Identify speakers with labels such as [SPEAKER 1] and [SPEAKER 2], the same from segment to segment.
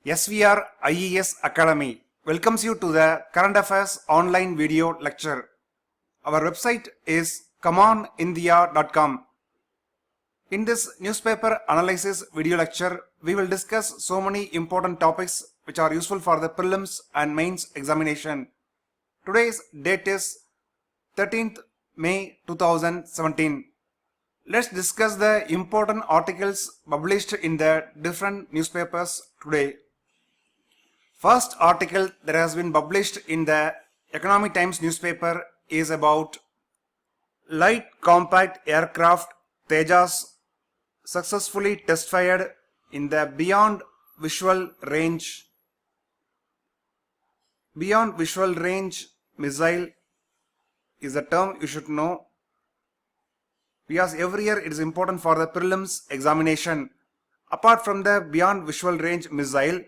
[SPEAKER 1] SVR IES Academy welcomes you to the Current Affairs online video lecture. Our website is comeonindia.com. In this newspaper analysis video lecture, we will discuss so many important topics which are useful for the prelims and mains examination. Today's date is 13th May 2017. Let's discuss the important articles published in the different newspapers today. First article that has been published in the Economic Times newspaper is about light compact aircraft Tejas successfully test fired in the Beyond Visual Range missile is a term you should know, because every year it is important for the prelims examination. Apart from the Beyond Visual Range missile,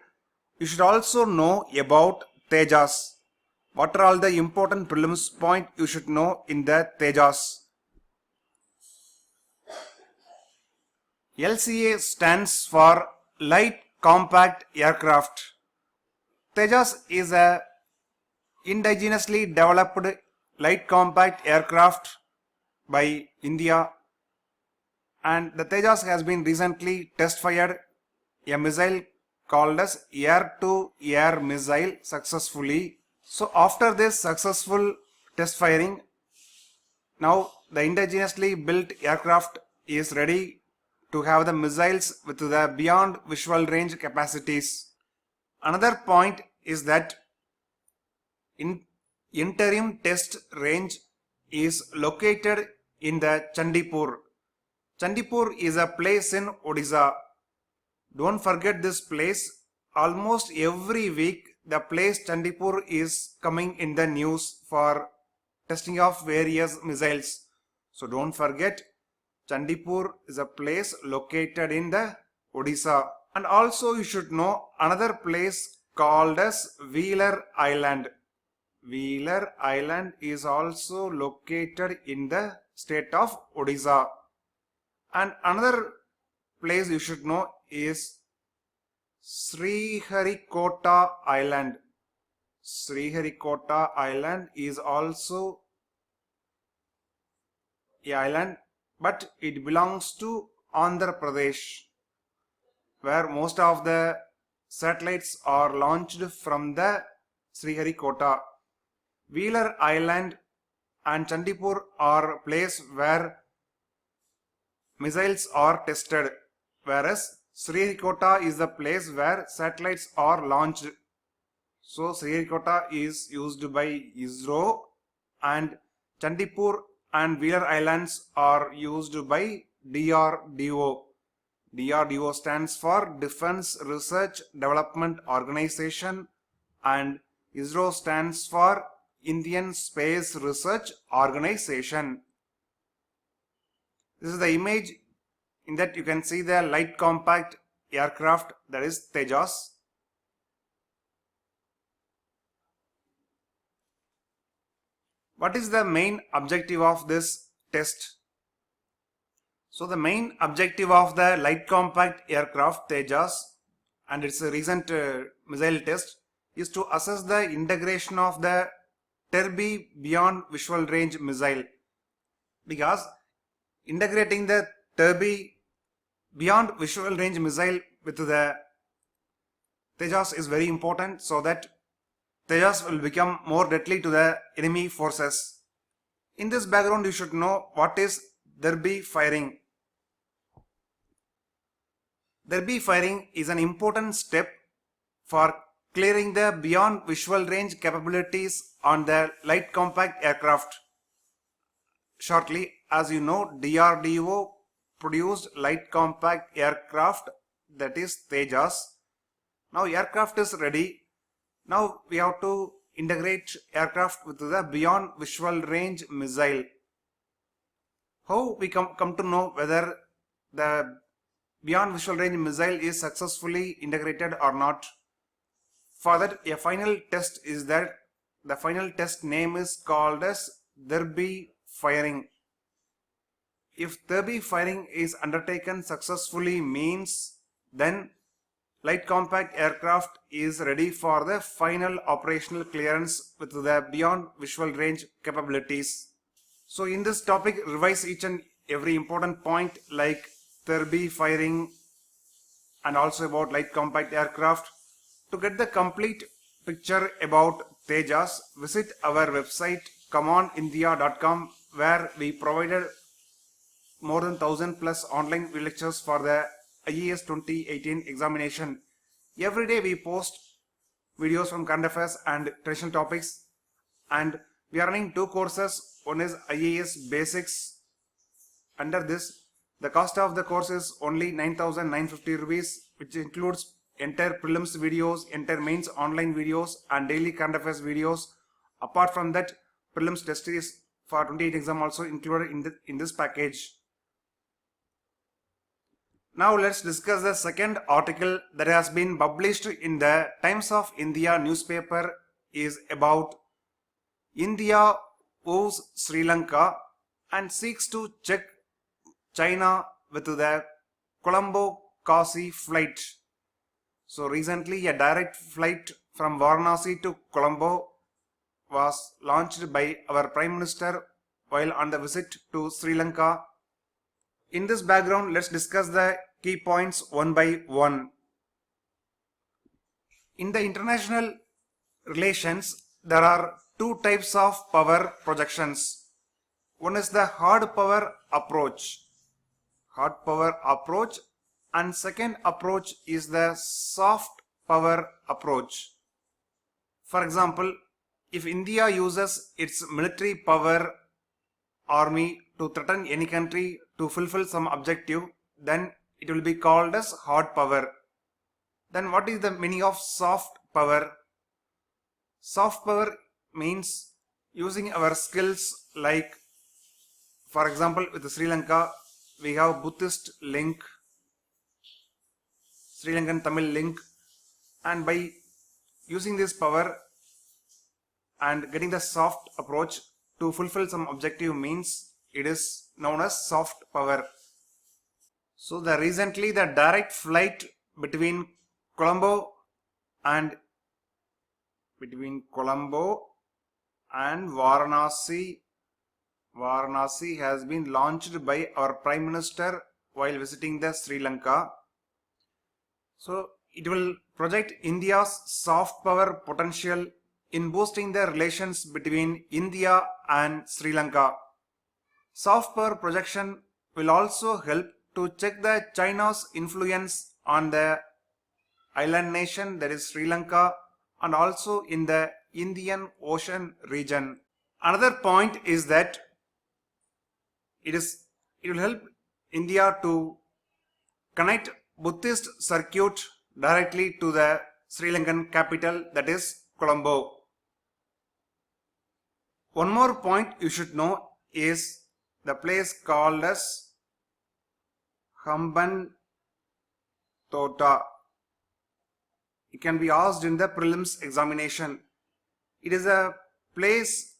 [SPEAKER 1] you should also know about Tejas. What are all the important prelims point you should know in the Tejas? LCA stands for Light Compact Aircraft. Tejas is a indigenously developed light compact aircraft by India, and the Tejas has been recently test fired a missile called as air-to-air missile successfully. So after this successful test firing, now the indigenously built aircraft is ready to have the missiles with the beyond visual range capacities. Another point is that interim test range is located in the Chandipur. Chandipur is a place in Odisha. Don't forget this place. Almost every week the place Chandipur is coming in the news for testing of various missiles. So don't forget, Chandipur is a place located in the Odisha. And also you should know another place called as Wheeler Island. Wheeler Island is also located in the state of Odisha. And another place you should know is Sriharikota Island. Sriharikota Island is also an island, but it belongs to Andhra Pradesh, where most of the satellites are launched from the Sriharikota. Wheeler Island and Chandipur are places where missiles are tested, whereas Sriharikota is the place where satellites are launched. So Sriharikota is used by ISRO, and Chandipur and Wheeler Islands are used by DRDO. DRDO stands for Defense Research Development Organization, and ISRO stands for Indian Space Research Organization. This is the image. In that you can see the light compact aircraft, that is Tejas. What is the main objective of this test? So the main objective of the light compact aircraft Tejas and its recent missile test is to assess the integration of the Terbi Beyond Visual Range missile, because integrating the Terbi Beyond Visual Range missile with the Tejas is very important, so that Tejas will become more deadly to the enemy forces. In this background, you should know what is Derby firing. Derby firing is an important step for clearing the beyond visual range capabilities on the light compact aircraft. Shortly, as you know, DRDO produced light compact aircraft, that is Tejas. Now aircraft is ready. Now we have to integrate aircraft with the beyond visual range missile. How we come to know whether the beyond visual range missile is successfully integrated or not? For that, a final test is that the final test name is called as Derby firing. If Derby firing is undertaken successfully, means then light compact aircraft is ready for the final operational clearance with the beyond visual range capabilities. So in this topic, revise each and every important point like Therby firing and also about light compact aircraft. To get the complete picture about Tejas, visit our website commandindia.com, where we provided more than 1000 plus online lectures for the IAS 2018 examination. Every day we post videos from current affairs and traditional topics, and we are running two courses. One is IAS Basics. Under this, the cost of the course is only 9,950 rupees, which includes entire prelims videos, entire mains online videos and daily current affairs videos. Apart from that, prelims test is for 28 exam also included in this package. Now let's discuss the second article that has been published in the Times of India newspaper is about India owes Sri Lanka and seeks to check China with the Colombo Kashi flight. So recently a direct flight from Varanasi to Colombo was launched by our Prime Minister while on the visit to Sri Lanka. In this background, let's discuss the key points one by one. In the international relations, there are two types of power projections. One is the hard power approach. And second approach is the soft power approach. For example, if India uses its military power, army, to threaten any country to fulfill some objective, then it will be called as hard power. Then what is the meaning of soft power? Soft power means using our skills, like for example with Sri Lanka we have Buddhist link, Sri Lankan Tamil link, and by using this power and getting the soft approach to fulfill some objective means it is known as soft power. So recently the direct flight between Colombo and Varanasi has been launched by our Prime Minister while visiting the Sri Lanka. So it will project India's soft power potential in boosting the relations between India and Sri Lanka. Soft power projection will also help to check the China's influence on the island nation, that is Sri Lanka, and also in the Indian Ocean region. Another point is that it will help India to connect Buddhist circuit directly to the Sri Lankan capital, that is Colombo. One more point you should know is the place called as Hambantota. It can be asked in the prelims examination. It is a place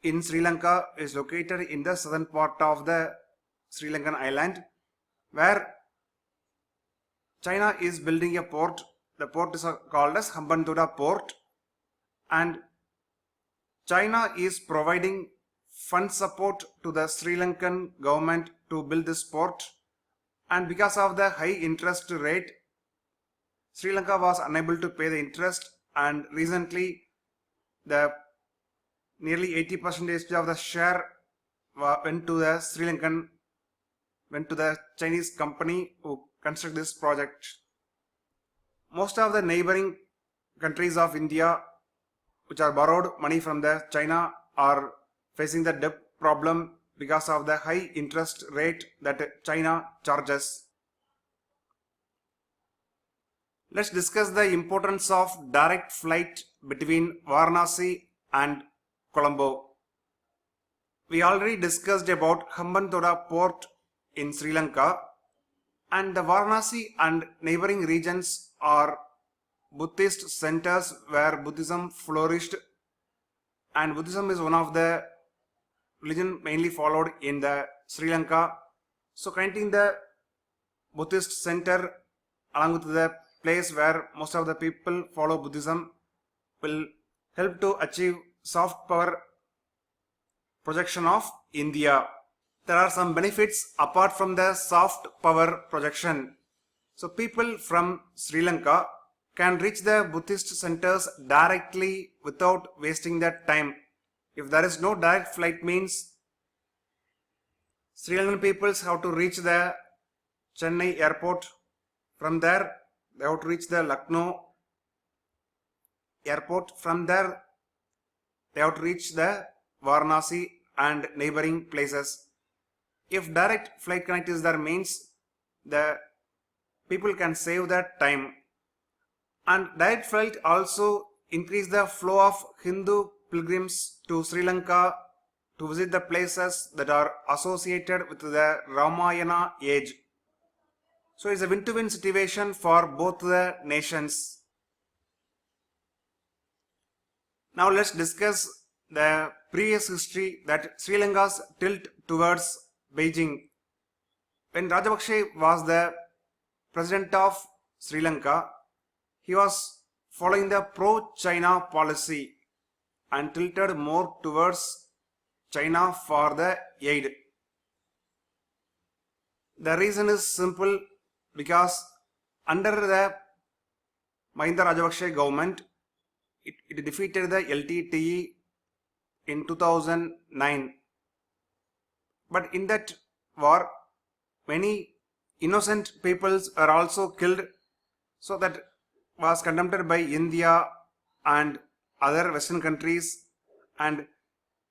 [SPEAKER 1] in Sri Lanka, is located in the southern part of the Sri Lankan island, where China is building a port. The port is called as Hambantota port, and China is providing fund support to the Sri Lankan government to build this port, and because of the high interest rate, Sri Lanka was unable to pay the interest, and recently the nearly 80% of the share went to the Chinese company who construct this project. Most of the neighboring countries of India which are borrowed money from the China are facing the debt problem because of the high interest rate that China charges. Let's discuss the importance of direct flight between Varanasi and Colombo. We already discussed about Hambantota port in Sri Lanka, and the Varanasi and neighboring regions are Buddhist centers where Buddhism flourished, and Buddhism is one of the religion mainly followed in the Sri Lanka. So connecting the Buddhist center along with the place where most of the people follow Buddhism, will help to achieve soft power projection of India. There are some benefits apart from the soft power projection. So people from Sri Lanka can reach the Buddhist centers directly without wasting their time. If there is no direct flight, means Sri Lankan peoples have to reach the Chennai airport. From there, they have to reach the Lucknow airport. From there, they have to reach the Varanasi and neighboring places. If direct flight connect is there, means the people can save that time. And direct flight also increase the flow of Hindu pilgrims to Sri Lanka to visit the places that are associated with the Ramayana age. So it's a win-to-win situation for both the nations. Now let's discuss the previous history, that Sri Lanka's tilt towards Beijing. When Rajapaksa was the president of Sri Lanka, he was following the pro-China policy and tilted more towards China for the aid. The reason is simple, because under the Mahinda Rajapaksa government, it defeated the LTTE in 2009. But in that war, many innocent peoples are also killed. So that was condemned by India and other Western countries, and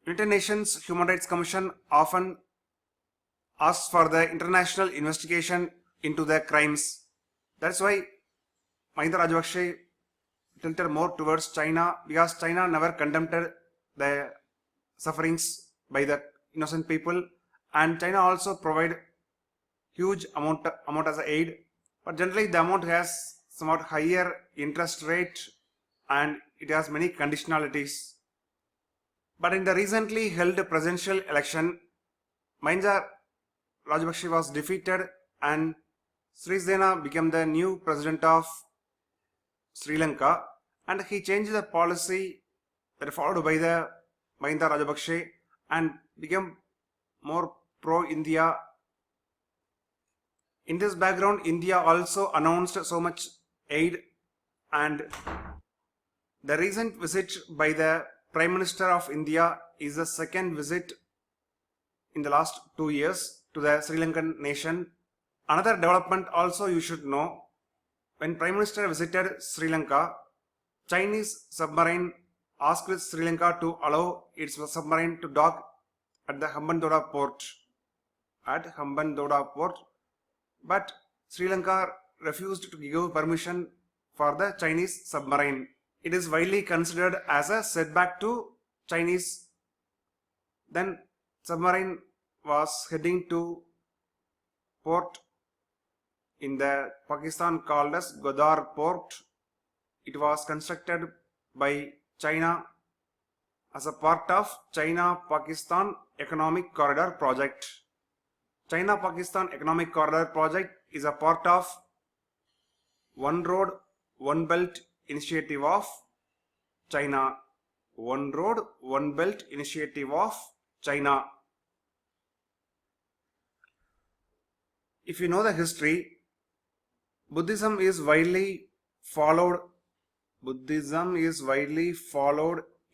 [SPEAKER 1] United Nations Human Rights Commission often asks for the international investigation into the crimes. That's why Mahinda Rajapaksa tilted more towards China, because China never condemned the sufferings by the innocent people, and China also provide huge amount as aid, but generally the amount has somewhat higher interest rate and it has many conditionalities. But in the recently held presidential election, Mahinda Rajapaksa was defeated and Sirisena became the new president of Sri Lanka, and he changed the policy that followed by the Mahinda Rajapaksa and became more pro-India. In this background, India also announced so much aid, and the recent visit by the Prime Minister of India is the second visit in the last 2 years to the Sri Lankan nation. Another development also you should know, when Prime Minister visited Sri Lanka, Chinese submarine asked Sri Lanka to allow its submarine to dock at the Hambantota port. But Sri Lanka refused to give permission for the Chinese submarine. It is widely considered as a setback to Chinese. Then submarine was heading to port in the Pakistan called as Godar port. It was constructed by China as a part of China-Pakistan Economic Corridor project. China-Pakistan Economic Corridor project is a part of One Road, One Belt initiative of China. One Road, One Belt initiative of China. If you know the history, Buddhism is widely followed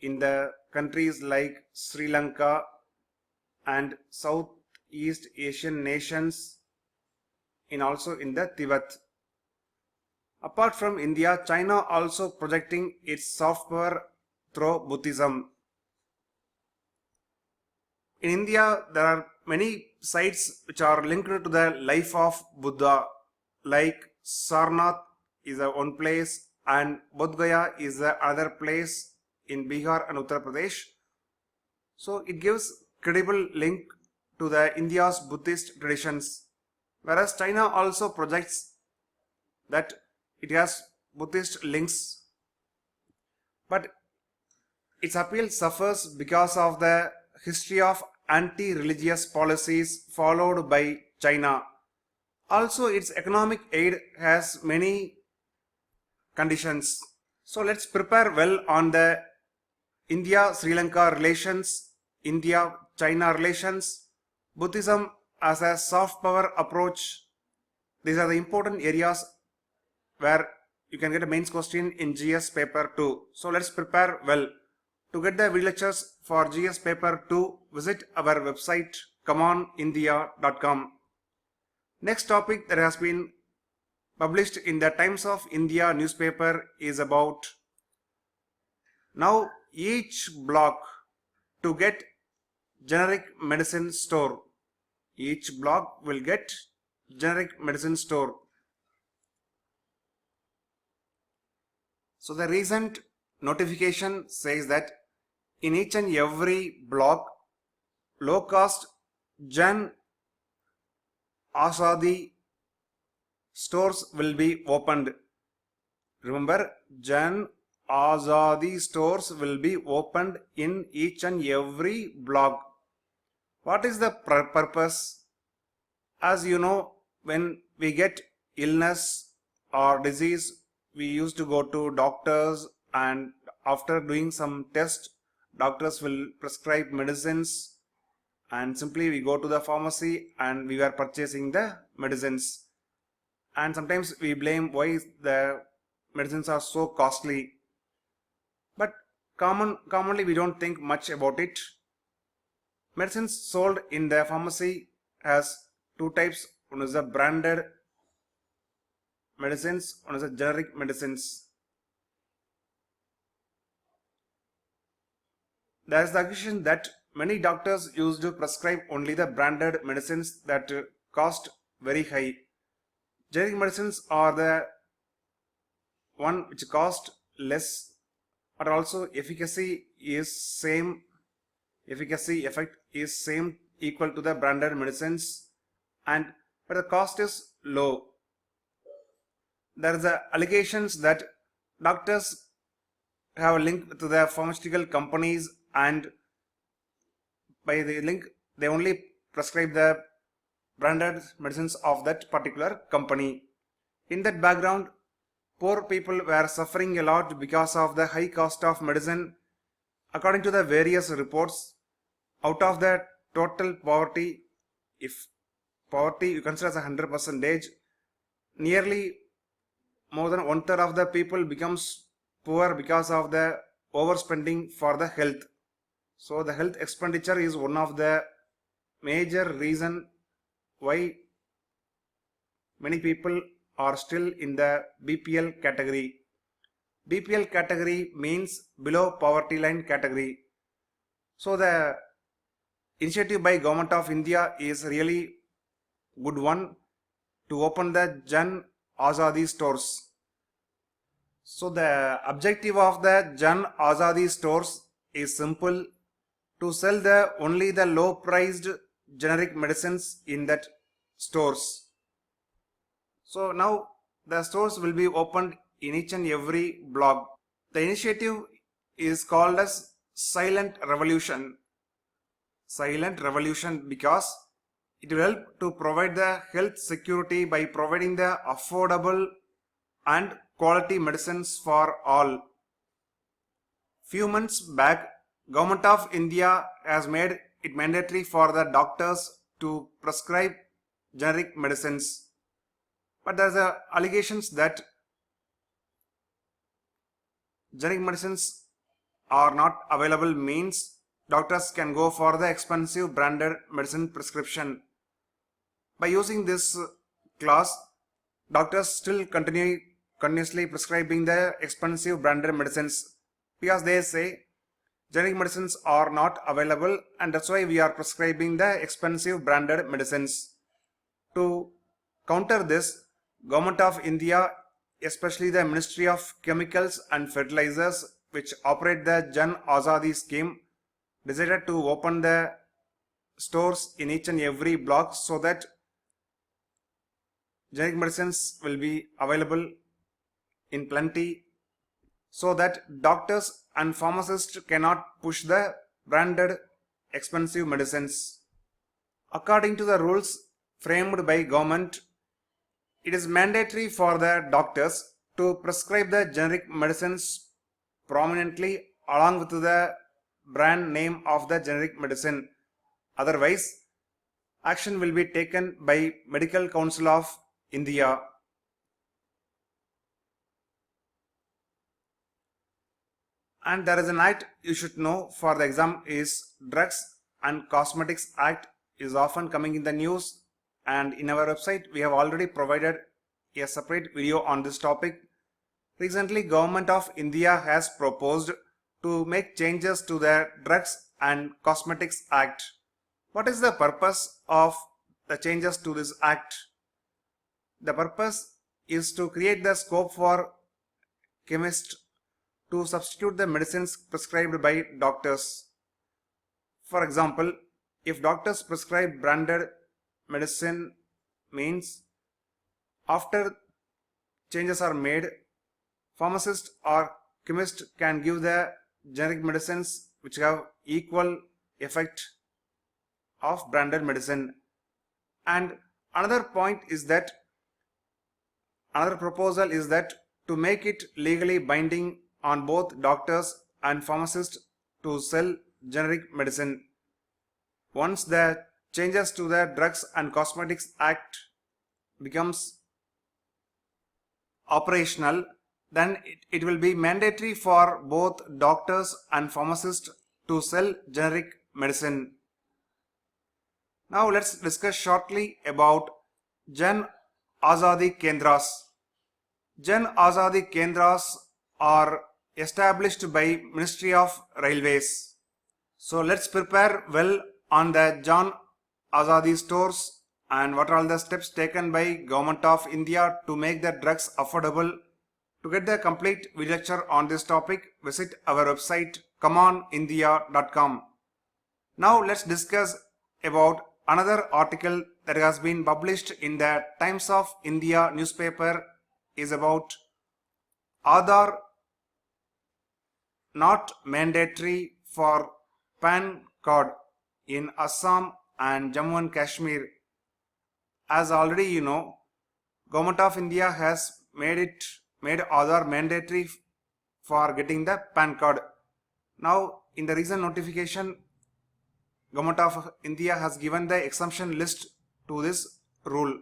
[SPEAKER 1] in the countries like Sri Lanka and Southeast Asian nations, and also in the Tibet. Apart from India, China also projecting its soft power through Buddhism. In India, there are many sites which are linked to the life of Buddha, like Sarnath is one place and Bodh Gaya is the other place in Bihar and Uttar Pradesh. So it gives credible link to the India's Buddhist traditions, whereas China also projects that it has Buddhist links, but its appeal suffers because of the history of anti-religious policies followed by China. Also, its economic aid has many conditions. So let's prepare well on the India-Sri Lanka relations, India-China relations, Buddhism as a soft power approach. These are the important areas where you can get a mains question in GS paper 2. So let's prepare well. To get the video lectures for GS paper 2, visit our website comeonindia.com. Next topic that has been published in the Times of India newspaper is about now each block to get generic medicine store. Each block will get generic medicine store. So the recent notification says that in each and every block, low cost Jan Azadi stores will be opened. Remember, Jan Azadi stores will be opened in each and every block. What is the purpose? As you know, when we get illness or disease, we used to go to doctors, and after doing some tests, doctors will prescribe medicines, and simply we go to the pharmacy and we are purchasing the medicines. And sometimes we blame why the medicines are so costly. But commonly we don't think much about it. Medicines sold in the pharmacy has two types. One is the branded medicines, one is the generic medicines. There is the accusation that many doctors used to prescribe only the branded medicines that cost very high. Generic medicines are the one which cost less, but also efficacy effect is same equal to the branded medicines, but the cost is low. There is allegations that doctors have a link to the pharmaceutical companies, and by the link they only prescribe the branded medicines of that particular company. In that background, poor people were suffering a lot because of the high cost of medicine. According to the various reports, out of the total poverty, if poverty you consider as 100%, nearly more than 1/3 of the people becomes poor because of the overspending for the health. So the health expenditure is one of the major reason why many people are still in the BPL category. BPL category means below poverty line category. So the initiative by Government of India is really good one to open the Jan Azadi stores. So the objective of the Jan Azadi stores is simple: to sell only the low priced generic medicines in that stores. So now the stores will be opened in each and every block. The initiative is called as Silent Revolution. Silent Revolution because it will help to provide the health security by providing the affordable and quality medicines for all. Few months back, Government of India has made it mandatory for the doctors to prescribe generic medicines. But there are allegations that generic medicines are not available, means doctors can go for the expensive branded medicine prescription. By using this clause, doctors still continuously prescribing the expensive branded medicines because they say generic medicines are not available, and that's why we are prescribing the expensive branded medicines. To counter this, Government of India, especially the Ministry of Chemicals and Fertilizers, which operate the Jan Azadi scheme, decided to open the stores in each and every block so that generic medicines will be available in plenty, so that doctors and pharmacists cannot push the branded expensive medicines. According to the rules framed by government, it is mandatory for the doctors to prescribe the generic medicines prominently along with the brand name of the generic medicine. Otherwise, action will be taken by Medical Council of India. And there is an act you should know for the exam is Drugs and Cosmetics Act is often coming in the news, and in our website we have already provided a separate video on this topic. Recently, Government of India has proposed to make changes to the Drugs and Cosmetics Act. What is the purpose of the changes to this act? The purpose is to create the scope for chemists to substitute the medicines prescribed by doctors. For example, if doctors prescribe branded medicine, means after changes are made, pharmacist or chemist can give the generic medicines which have equal effect of branded medicine. And another proposal is that to make it legally binding on both doctors and pharmacists to sell generic medicine. Once the changes to the Drugs and Cosmetics Act becomes operational, then it will be mandatory for both doctors and pharmacists to sell generic medicine. Now let's discuss shortly about Jan Azadi Kendras. Jan Azadi Kendras are established by Ministry of Railways. So let's prepare well on the Jan Azadi stores and what are all the steps taken by Government of India to make the drugs affordable. To get the complete video lecture on this topic, visit our website comeonindia.com. Now let's discuss about another article that has been published in the Times of India newspaper is about Aadhaar not mandatory for PAN card in Assam and Jammu and Kashmir. As already you know, Government of India has made Aadhaar mandatory for getting the PAN card. Now in the recent notification, Government of India has given the exemption list to this rule.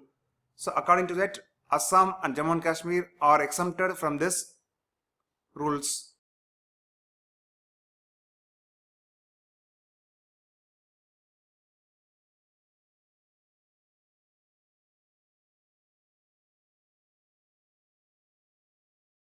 [SPEAKER 1] So according to that, Assam and Jammu and Kashmir are exempted from this rules.